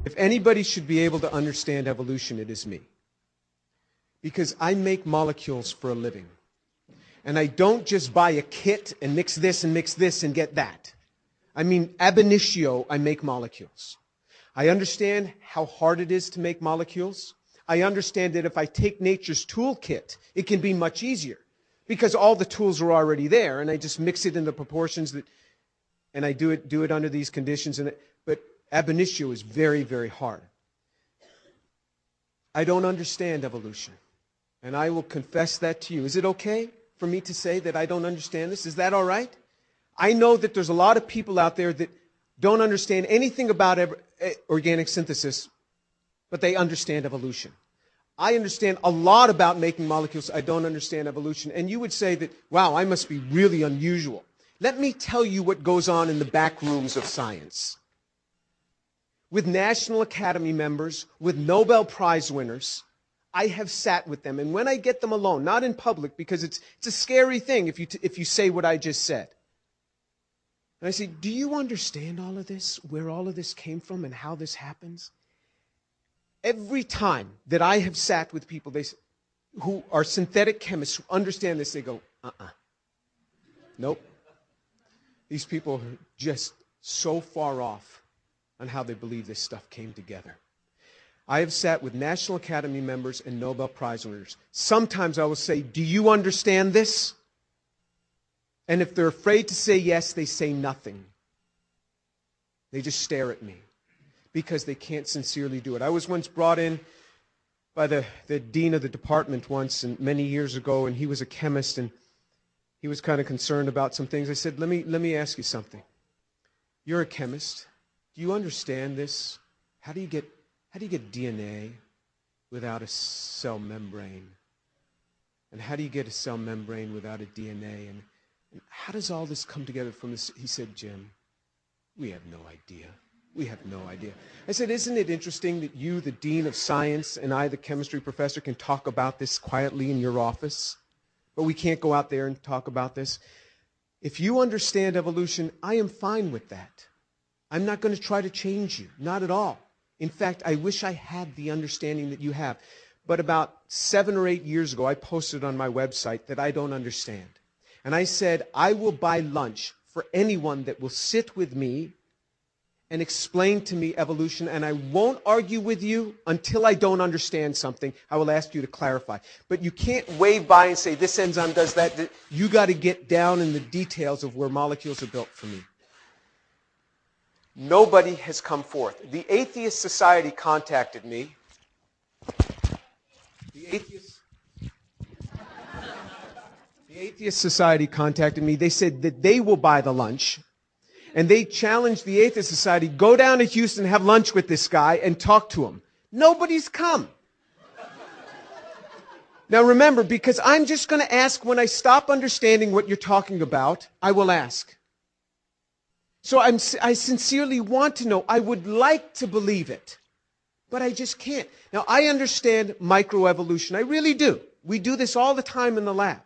If anybody should be able to understand evolution, it is me. Because I make molecules for a living. And I don't just buy a kit and mix this and get that. I mean, ab initio, I make molecules. I understand how hard it is to make molecules. I understand that if I take nature's toolkit, it can be much easier. Because all the tools are already there, and I just mix it in the proportions that, and I do it under these conditions. But ab initio is very, very hard. I don't understand evolution. And I will confess that to you. Is it okay for me to say that I don't understand this? Is that all right? I know that there's a lot of people out there that don't understand anything about organic synthesis, but they understand evolution. I understand a lot about making molecules. I don't understand evolution. And you would say that, wow, I must be really unusual. Let me tell you what goes on in the back rooms of science. With National Academy members, with Nobel Prize winners, I have sat with them. And when I get them alone, not in public, because it's a scary thing if you say what I just said. And I say, do you understand all of this, where all of this came from and how this happens? Every time that I have sat with people who are synthetic chemists who understand this, they go, nope. These people are just so far off on how they believe this stuff came together. I have sat with National Academy members and Nobel Prize winners. Sometimes I will say, do you understand this? And if they're afraid to say yes, they say nothing. They just stare at me because they can't sincerely do it. I was once brought in by the dean of the department once, and many years ago, and he was a chemist, and he was kind of concerned about some things. I said, let me ask you something. You're a chemist. Do you understand this? How do you get DNA without a cell membrane? And how do you get a cell membrane without a DNA? And how does all this come together from this? He said, Jim, we have no idea. We have no idea. I said, isn't it interesting that you, the dean of science, and I, the chemistry professor, can talk about this quietly in your office, but we can't go out there and talk about this? If you understand evolution, I am fine with that. I'm not going to try to change you, not at all. In fact, I wish I had the understanding that you have. But about 7 or 8 years ago, I posted on my website that I don't understand. And I said, I will buy lunch for anyone that will sit with me and explain to me evolution, and I won't argue with you until I don't understand something. I will ask you to clarify. But you can't wave by and say, this enzyme does that. You got to get down in the details of where molecules are built for me. Nobody has come forth. The Atheist Society contacted me. The Atheist Society contacted me. They said that they will buy the lunch. And they challenged the Atheist Society, go down to Houston, have lunch with this guy, and talk to him. Nobody's come. Now remember, because I'm just going to ask when I stop understanding what you're talking about, I will ask. So I sincerely want to know. I would like to believe it, but I just can't. Now, I understand microevolution. I really do. We do this all the time in the lab.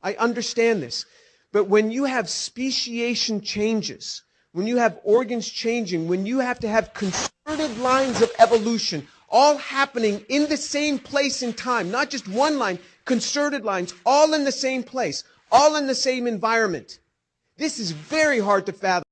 I understand this. But when you have speciation changes, when you have organs changing, when you have to have concerted lines of evolution all happening in the same place in time, not just one line, concerted lines, all in the same place, all in the same environment, this is very hard to fathom.